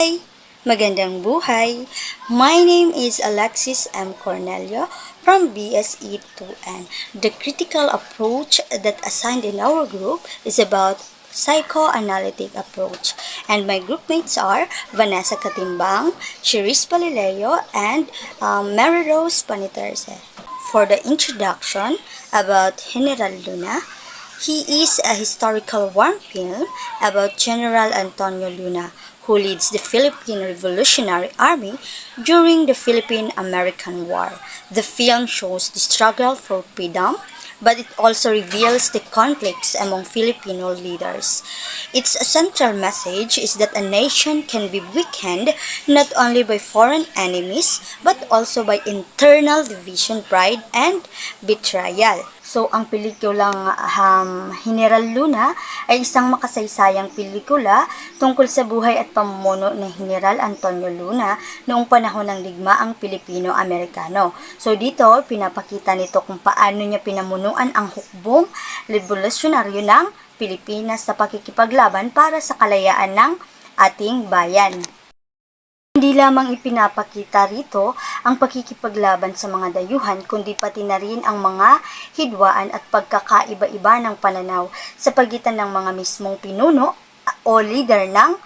Hi! Magandang buhay! My name is Alexis M. Cornelio from BSE 2N. The critical approach that assigned in our group is about psychoanalytic approach. And my groupmates are Vanessa Katimbang, Cherise Palileo, and Mary Rose Paniterse. For the introduction about General Luna, he is a historical war film about General Antonio Luna, who leads the Philippine Revolutionary Army during the Philippine-American War. The film shows the struggle for freedom, but it also reveals the conflicts among Filipino leaders. Its central message is that a nation can be weakened not only by foreign enemies, but also by internal division, pride, and betrayal. So, ang pelikulang General Luna ay isang makasaysayang pelikula tungkol sa buhay at pamumuno ni General Antonio Luna noong panahon ng digmaang Pilipino-Amerikano. So, dito, pinapakita nito kung paano niya pinamunuan ang hukbong revolusyonaryo ng Pilipinas sa pakikipaglaban para sa kalayaan ng ating bayan. Hindi lamang ipinapakita rito ang pakikipaglaban sa mga dayuhan, kundi pati na rin ang mga hidwaan at pagkakaiba-iba ng pananaw sa pagitan ng mga mismong pinuno o leader ng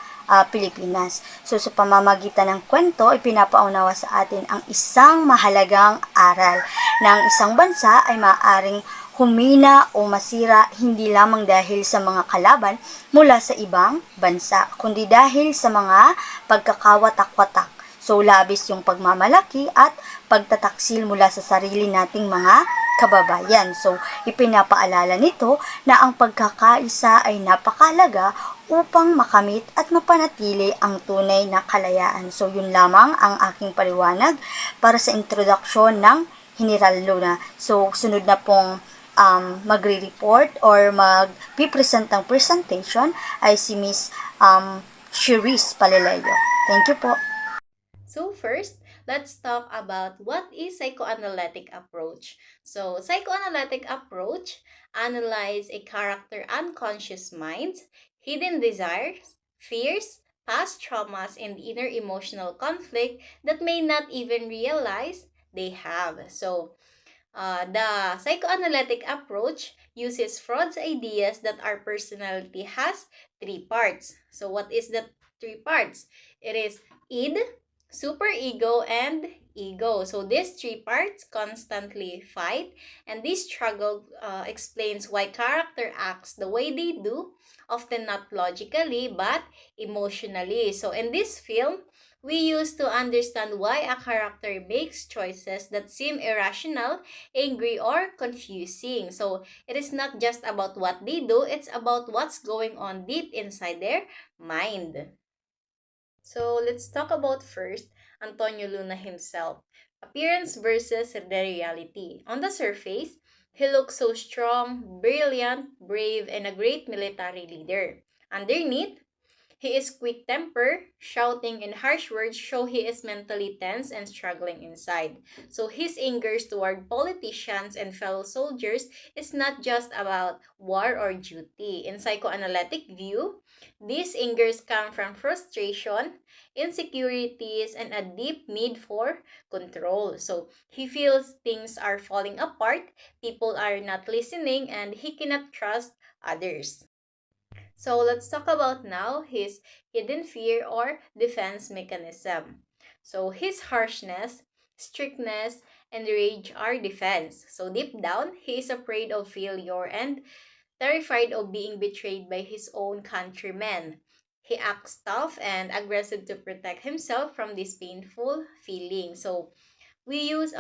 Pilipinas. So sa pamamagitan ng kwento, ipinapaunawa sa atin ang isang mahalagang aral na ang isang bansa ay maaaring humina o masira hindi lamang dahil sa mga kalaban mula sa ibang bansa, kundi dahil sa mga pagkakawatak-watak. So, labis yung pagmamalaki at pagtataksil mula sa sarili nating mga kababayan. So, ipinapaalala nito na ang pagkakaisa ay napakalaga upang makamit at mapanatili ang tunay na kalayaan. So, yun lamang ang aking paliwanag para sa introduksyon ng General Luna. So, sunod na pong magre-report or mag-present ng presentation ay si Miss Cherise Palileo. Thank you po. So first, let's talk about what is psychoanalytic approach. So psychoanalytic approach analyze a character unconscious mind, hidden desires, fears, past traumas, and inner emotional conflict that may not even realize they have. So the psychoanalytic approach uses Freud's ideas that our personality has three parts. So, what is the three parts? It is id, superego, and ego. So, these three parts constantly fight, and this struggle explains why character acts the way they do, often not logically but emotionally. So, in this film, we use to understand why a character makes choices that seem irrational, angry, or confusing. So it is not just about what they do, it's about what's going on deep inside their mind. So let's talk about first Antonio Luna himself. Appearance versus the reality. On the surface, he looks so strong, brilliant, brave, and a great military leader. Underneath, he is quick-tempered, shouting and harsh words show he is mentally tense and struggling inside. So his angers toward politicians and fellow soldiers is not just about war or duty. In psychoanalytic view, these angers come from frustration, insecurities, and a deep need for control. So he feels things are falling apart, people are not listening, and he cannot trust others. So let's talk about now his hidden fear or defense mechanism. So his harshness, strictness, and rage are defense. So deep down, he is afraid of failure and terrified of being betrayed by his own countrymen. He acts tough and aggressive to protect himself from this painful feeling. So we use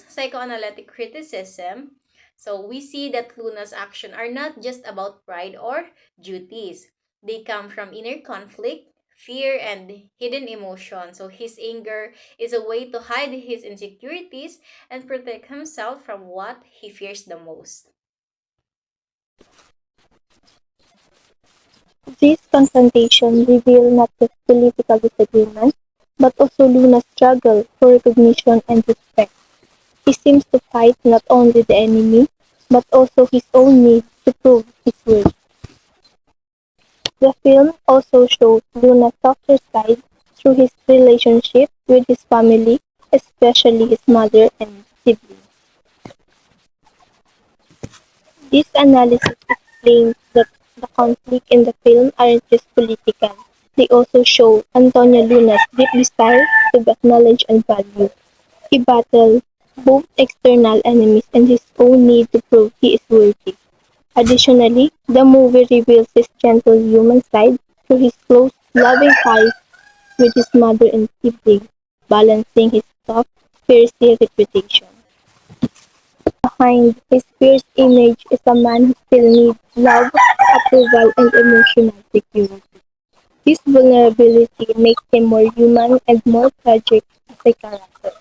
psychoanalytic criticism. So we see that Luna's actions are not just about pride or duties. They come from inner conflict, fear, and hidden emotion. So his anger is a way to hide his insecurities and protect himself from what he fears the most. This confrontation revealed not just political disagreement, but also Luna's struggle for recognition and respect. He seems to fight not only the enemy, but also his own need to prove his worth. The film also showed Luna's softer side through his relationship with his family, especially his mother and siblings. This analysis explains that the conflict in the film aren't just political. They also show Antonio Luna's deep desire to get knowledge and value. He battles both external enemies and his own need to prove he is worthy. Additionally, the movie reveals his gentle human side through his close, loving ties with his mother and siblings, balancing his tough, fierce reputation. Behind his fierce image is a man who still needs love, approval, and emotional security. This vulnerability makes him more human and more tragic as a character.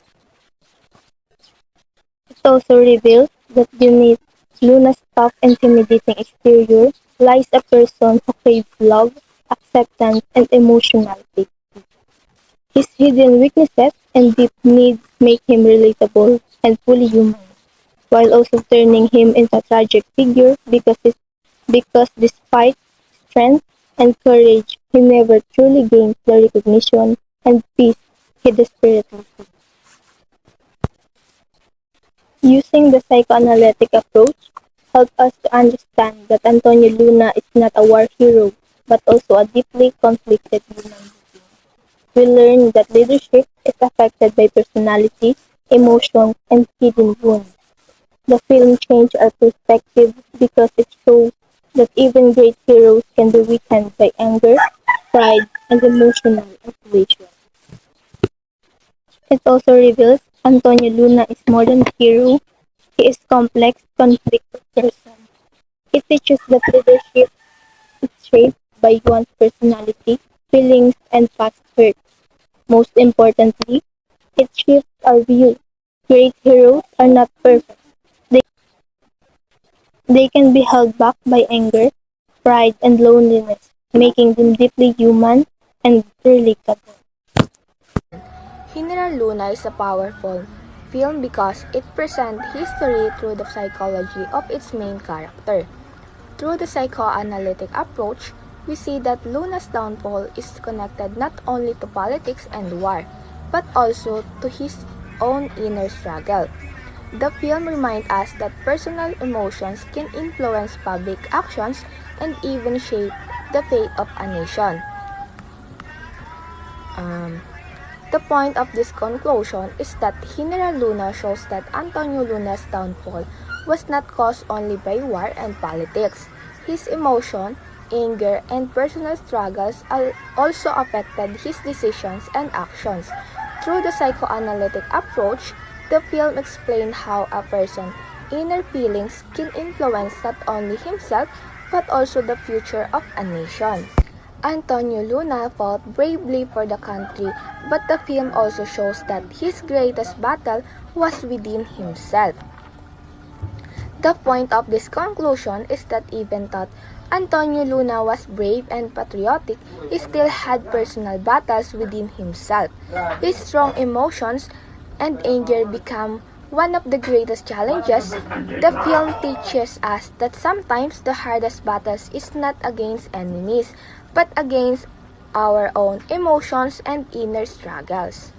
It also reveals that beneath Luna's tough, intimidating exterior lies a person who craves love, acceptance, and emotional safety. His hidden weaknesses and deep needs make him relatable and fully human, while also turning him into a tragic figure because despite strength and courage, he never truly gains the recognition and peace he desperately seeks. Using the psychoanalytic approach helps us to understand that Antonio Luna is not a war hero, but also a deeply conflicted human. We learn that leadership is affected by personality, emotions, and hidden wounds. The film changed our perspective because it shows that even great heroes can be weakened by anger, pride, and emotional isolation. It also reveals Antonio Luna is more than a hero. He is complex, conflicted person. It teaches that leadership is shaped by one's personality, feelings, and past hurt. Most importantly, it shifts our view. Great heroes are not perfect. They, they can be held back by anger, pride, and loneliness, making them deeply human and relatable. General Luna is a powerful film because it presents history through the psychology of its main character. Through the psychoanalytic approach, we see that Luna's downfall is connected not only to politics and war, but also to his own inner struggle. The film reminds us that personal emotions can influence public actions and even shape the fate of a nation. The point of this conclusion is that General Luna shows that Antonio Luna's downfall was not caused only by war and politics. His emotion, anger, and personal struggles also affected his decisions and actions. Through the psychoanalytic approach, the film explained how a person's inner feelings can influence not only himself but also the future of a nation. Antonio Luna fought bravely for the country, but the film also shows that his greatest battle was within himself. The point of this conclusion is that even though Antonio Luna was brave and patriotic, he still had personal battles within himself. His strong emotions and anger become one of the greatest challenges. The film teaches us that sometimes the hardest battles is not against enemies, but against our own emotions and inner struggles.